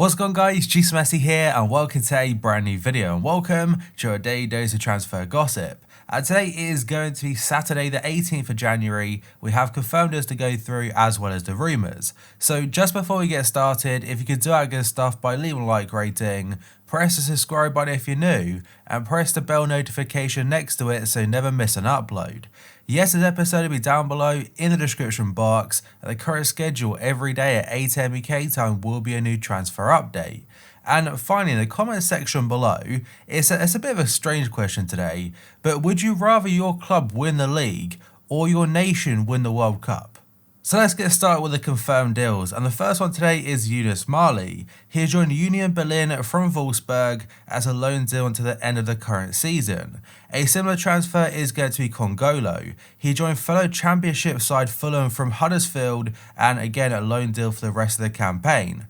What's going on, guys? Juice Messi here and welcome to a brand new video and welcome to your daily dose of transfer gossip. Today is going to be Saturday the 18th of January. We have confirmed to go through as well as the rumours. So just before we get started, if you could do our good stuff by leaving a like rating, press the subscribe button if you're new, and press the bell notification next to it so you never miss an upload. Yesterday's episode will be down below in the description box, and the current schedule every day at 8 AM UK time will be a new transfer update. And finally, in the comment section below, it's a bit of a strange question today, but would you rather your club win the league or your nation win the World Cup? So let's get started with the confirmed deals, and the first one today is Yunus Mali. He has joined Union Berlin from Wolfsburg as a loan deal until the end of the current season. A similar transfer is going to be Congolo. He joined fellow championship side Fulham from Huddersfield, and again a loan deal for the rest of the campaign.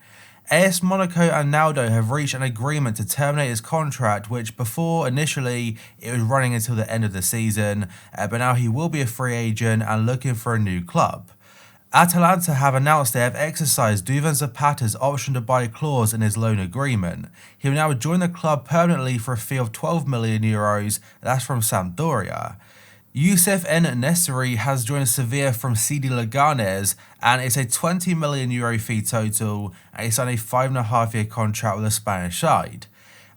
AS Monaco and Naldo have reached an agreement to terminate his contract, which before initially it was running until the end of the season, but now he will be a free agent and looking for a new club. Atalanta have announced they have exercised Duvan Zapata's option to buy clause in his loan agreement. He will now join the club permanently for a fee of €12 million, that's from Sampdoria. Youssef En-Nesyri has joined Sevilla from CD Leganes, and it's a €20 million fee total, and he signed a 5.5-year contract with the Spanish side.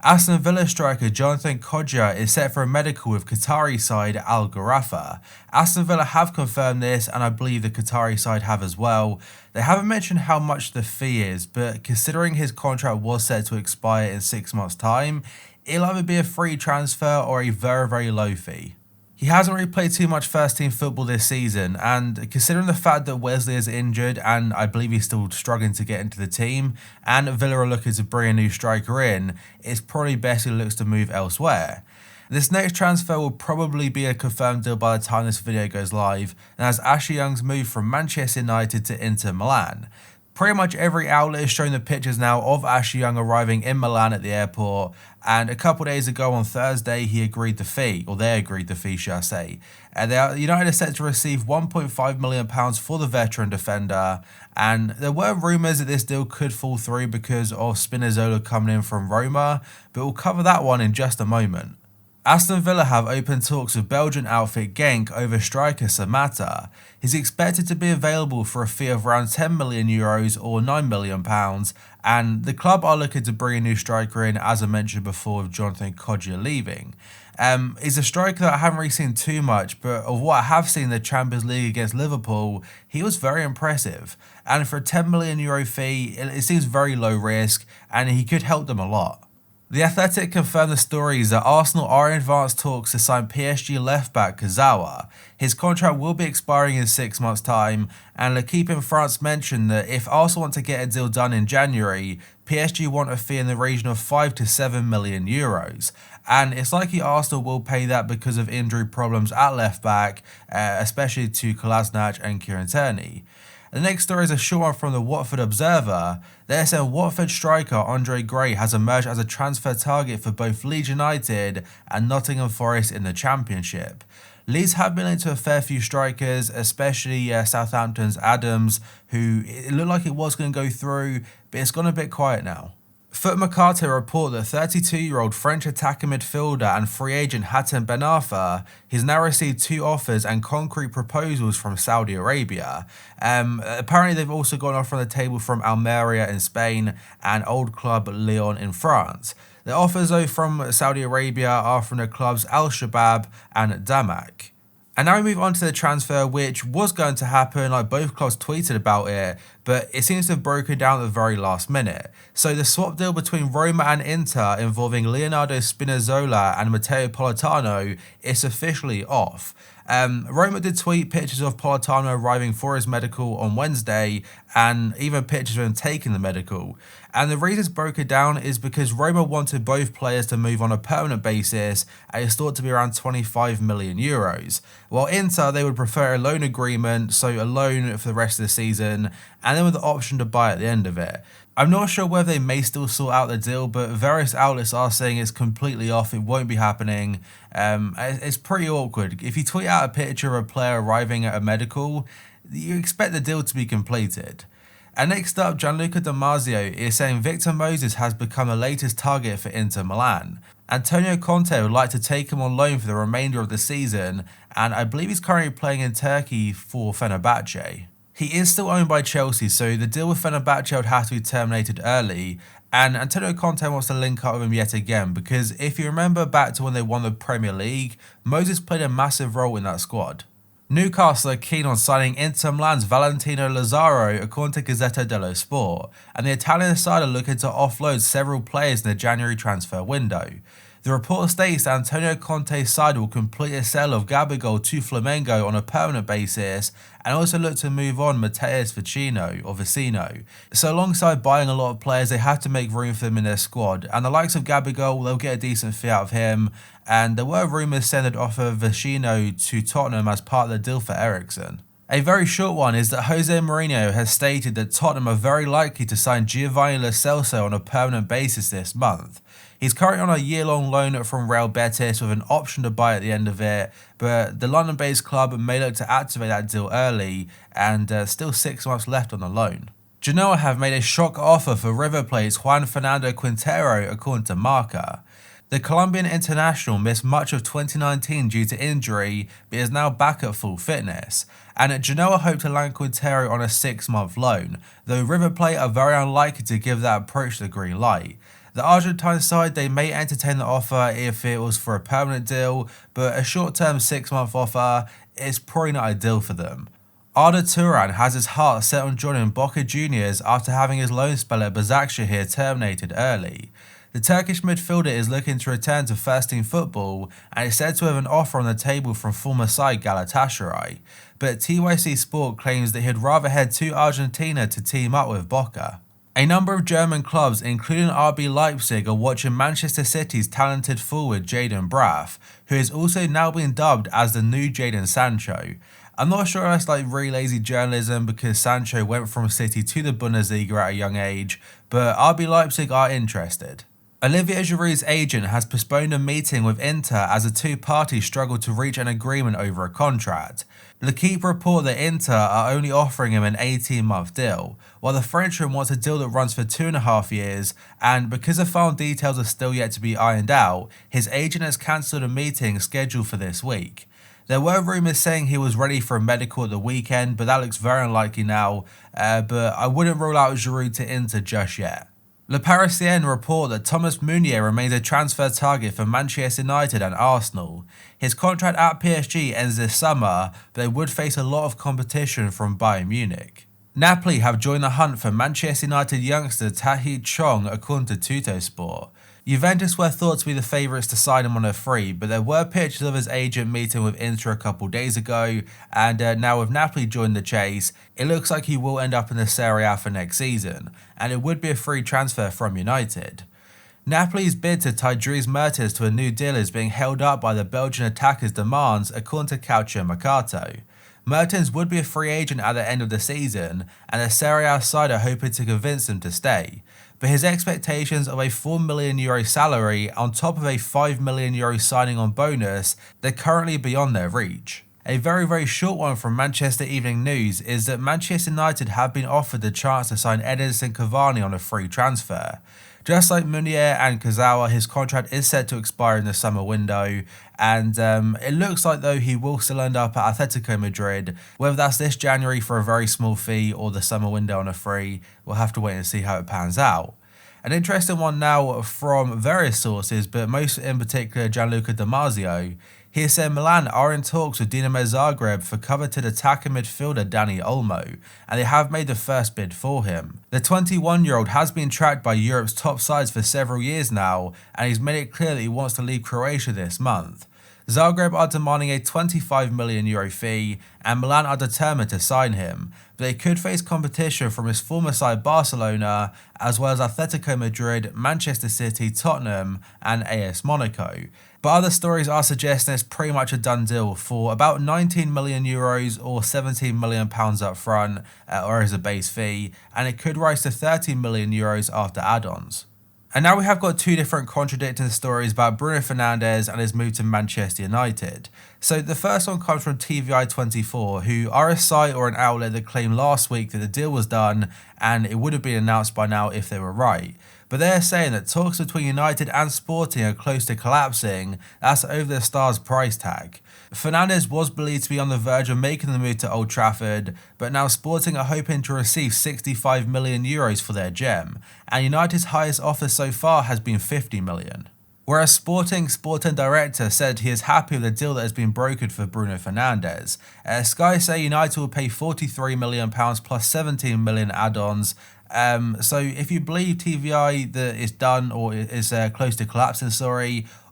Aston Villa striker Jonathan Kodjia is set for a medical with Qatari side Al Gharafa. Aston Villa have confirmed this, and I believe the Qatari side have as well. They haven't mentioned how much the fee is, but considering his contract was set to expire in 6 months' time, it'll either be a free transfer or a very low fee. He hasn't really played too much first team football this season, and considering the fact that Wesley is injured and I believe he's still struggling to get into the team, and Villa are looking to bring a new striker in, it's probably best he looks to move elsewhere. This next transfer will probably be a confirmed deal by the time this video goes live, and that's Ashley Young's move from Manchester United to Inter Milan. Pretty much every outlet is showing the pictures now of Ashley Young arriving in Milan at the airport, and a couple days ago on Thursday he agreed the fee, or they agreed the fee should I say. United are set to receive £1.5 million for the veteran defender, and there were rumours that this deal could fall through because of Spinazzola coming in from Roma, but we'll cover that one in just a moment. Aston Villa have opened talks with Belgian outfit Genk over striker Samatta. He's expected to be available for a fee of around €10 million or £9 million, and the club are looking to bring a new striker in, as I mentioned before, with Jonathan Kodjia leaving. He's a striker that I haven't really seen too much, but of what I have seen in the Champions League against Liverpool, he was very impressive. And for a €10 million fee, it seems very low risk, and he could help them a lot. The Athletic confirmed the stories that Arsenal are in advanced talks to sign PSG left-back Kurzawa. His contract will be expiring in 6 months' time, and L'Equipe in France mentioned that if Arsenal want to get a deal done in January, PSG want a fee in the region of €5 to €7 million. And it's likely Arsenal will pay that because of injury problems at left-back, especially to Kolasinac and Kieran Tierney. The next story is a short one from the Watford Observer. They're saying Watford striker Andre Gray has emerged as a transfer target for both Leeds United and Nottingham Forest in the Championship. Leeds have been into a fair few strikers, especially Southampton's Adams, who it looked like it was going to go through, but it's gone a bit quiet now. Foot Mercato report that 32-year-old French attacking midfielder and free agent Hatem Ben Arfa has now received 2 offers and concrete proposals from Saudi Arabia. Apparently they've also got an offer on the table from Almeria in Spain and old club Lyon in France. The offers though from Saudi Arabia are from the clubs Al Shabab and Damak. And now we move on to the transfer, which was going to happen, like both clubs tweeted about it, but it seems to have broken down at the very last minute. So the swap deal between Roma and Inter involving Leonardo Spinazzola and Matteo Politano is officially off. Roma did tweet pictures of Politano arriving for his medical on Wednesday, and even pictures of him taking the medical. And the reason it's broken down is because Roma wanted both players to move on a permanent basis, and it's thought to be around €25 million. While Inter, they would prefer a loan agreement, so a loan for the rest of the season, and then with the option to buy at the end of it. I'm not sure whether they may still sort out the deal, but various outlets are saying it's completely off, it won't be happening. It's pretty awkward. If you tweet out a picture of a player arriving at a medical, you expect the deal to be completed. And next up, Gianluca Di Marzio is saying Victor Moses has become the latest target for Inter Milan. Antonio Conte would like to take him on loan for the remainder of the season, and I believe he's currently playing in Turkey for Fenerbahce. He is still owned by Chelsea, so the deal with Fenerbahce would have to be terminated early, and Antonio Conte wants to link up with him yet again because if you remember back to when they won the Premier League, Moses played a massive role in that squad. Newcastle are keen on signing Inter Milan's Valentino Lazaro according to Gazzetta dello Sport, and the Italian side are looking to offload several players in the January transfer window. The report states that Antonio Conte's side will complete a sale of Gabigol to Flamengo on a permanent basis and also look to move on Matheus Vecino. So alongside buying a lot of players, they have to make room for them in their squad, and the likes of Gabigol, they'll get a decent fee out of him, and there were rumours saying they'd offer Vecino to Tottenham as part of the deal for Eriksen. A very short one is that Jose Mourinho has stated that Tottenham are very likely to sign Giovanni Lo Celso on a permanent basis this month. He's currently on a year-long loan from Real Betis with an option to buy at the end of it, but the London-based club may look to activate that deal early, and still 6 months left on the loan. Genoa have made a shock offer for River Plate's Juan Fernando Quintero according to Marca. The Colombian international missed much of 2019 due to injury, but is now back at full fitness, and Genoa hope to land Quintero on a 6-month loan, though River Plate are very unlikely to give that approach the green light. The Argentine side, they may entertain the offer if it was for a permanent deal, but a short-term 6-month offer is probably not ideal for them. Arda Turan has his heart set on joining Boca Juniors after having his loan spell at Başakşehir terminated early. The Turkish midfielder is looking to return to first-team football and is said to have an offer on the table from former side Galatasaray, but TYC Sport claims that he'd rather head to Argentina to team up with Boca. A number of German clubs, including RB Leipzig, are watching Manchester City's talented forward Jadon Braff, who is also now being dubbed as the new Jadon Sancho. I'm not sure if that's like really lazy journalism because Sancho went from City to the Bundesliga at a young age, but RB Leipzig are interested. Olivier Giroud's agent has postponed a meeting with Inter as the two parties struggle to reach an agreement over a contract. L'Equipe report that Inter are only offering him an 18-month deal, while the Frenchman wants a deal that runs for 2.5 years, and because the final details are still yet to be ironed out, his agent has cancelled a meeting scheduled for this week. There were rumours saying he was ready for a medical at the weekend, but that looks very unlikely now, but I wouldn't rule out Giroud to Inter just yet. Le Parisien report that Thomas Meunier remains a transfer target for Manchester United and Arsenal. His contract at PSG ends this summer, but they would face a lot of competition from Bayern Munich. Napoli have joined the hunt for Manchester United youngster Tahith Chong according to Tuttosport. Juventus were thought to be the favourites to sign him on a free, but there were pictures of his agent meeting with Inter a couple days ago, and now with Napoli joining the chase, it looks like he will end up in the Serie A for next season, and it would be a free transfer from United. Napoli's bid to tie Dries Mertens to a new deal is being held up by the Belgian attacker's demands according to Calcio Mercato. Mertens would be a free agent at the end of the season, and the Serie A side are hoping to convince him to stay. But his expectations of a €4 million salary on top of a €5 million signing on bonus, they're currently beyond their reach. A very short one from Manchester Evening News is that Manchester United have been offered the chance to sign Edinson Cavani on a free transfer. Just like Meunier and Kurzawa, his contract is set to expire in the summer window, and it looks like though he will still end up at Atletico Madrid. Whether that's this January for a very small fee or the summer window on a free, we'll have to wait and see how it pans out. An interesting one now from various sources, but most in particular Gianluca Di Marzio. He said Milan are in talks with Dinamo Zagreb for coveted attacker midfielder Dani Olmo, and they have made the first bid for him. The 21-year-old has been tracked by Europe's top sides for several years now, and he's made it clear that he wants to leave Croatia this month. Zagreb are demanding a €25 million fee, and Milan are determined to sign him, but they could face competition from his former side Barcelona, as well as Atletico Madrid, Manchester City, Tottenham, and AS Monaco. But other stories are suggesting it's pretty much a done deal for about €19 million or £17 million up front, or as a base fee, and it could rise to €30 million after add-ons. And now we have got two different contradicting stories about Bruno Fernandes and his move to Manchester United. So the first one comes from TVI24, who are a site or an outlet that claimed last week that the deal was done and it would have been announced by now if they were right. But they're saying that talks between United and Sporting are close to collapsing. That's over the star's price tag. Fernandes was believed to be on the verge of making the move to Old Trafford, but now Sporting are hoping to receive €65 million for their gem, and United's highest offer so far has been €50 million. Whereas Sporting director said he is happy with the deal that has been brokered for Bruno Fernandes. Sky say United will pay £43 million plus 17 million add-ons. So if you believe TVI that it's done or is close to collapsing,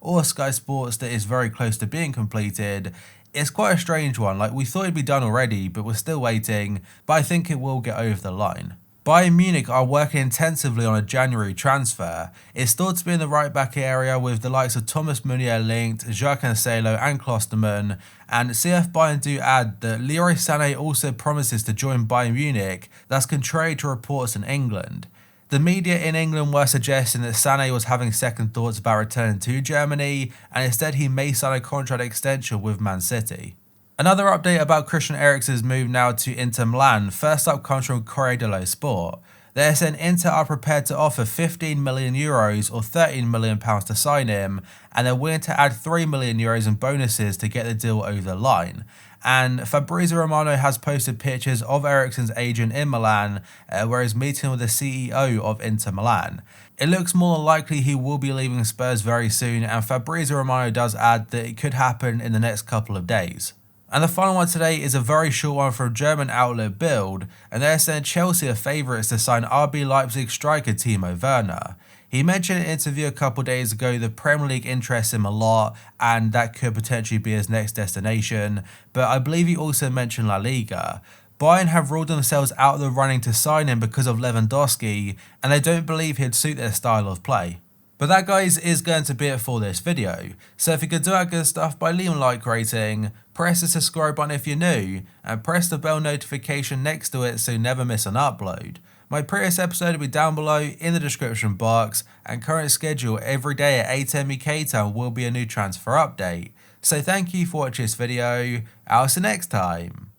or Sky Sports that is very close to being completed, it's quite a strange one. Like, we thought it'd be done already, but we're still waiting, but I think it will get over the line. Bayern Munich are working intensively on a January transfer. It's thought to be in the right back area with the likes of Thomas Meunier linked, Jacques Cancelo and Klostermann, and CF Bayern do add that Leroy Sané also promises to join Bayern Munich. That's contrary to reports in England. The media in England were suggesting that Sané was having second thoughts about returning to Germany, and instead he may sign a contract extension with Man City. Another update about Christian Eriksen's move now to Inter Milan. First up comes from Corriere dello Sport. They're saying Inter are prepared to offer €15 million or £13 million to sign him, and they're willing to add €3 million in bonuses to get the deal over the line. And Fabrizio Romano has posted pictures of Eriksen's agent in Milan, where he's meeting with the CEO of Inter Milan. It looks more than likely he will be leaving Spurs very soon, and Fabrizio Romano does add that it could happen in the next couple of days. And the final one today is a very short one from German outlet Bild, and they're saying Chelsea are favourites to sign RB Leipzig striker Timo Werner. He mentioned in an interview a couple days ago the Premier League interests him a lot, and that could potentially be his next destination, but I believe he also mentioned La Liga. Bayern have ruled themselves out of the running to sign him because of Lewandowski, and they don't believe he'd suit their style of play. But that, guys, is going to be it for this video. So if you could do that good stuff by leaving a like rating, press the subscribe button if you're new, and press the bell notification next to it so you never miss an upload. My previous episode will be down below in the description box, and current schedule every day at 8 AM UK time will be a new transfer update. So thank you for watching this video, I'll see you next time.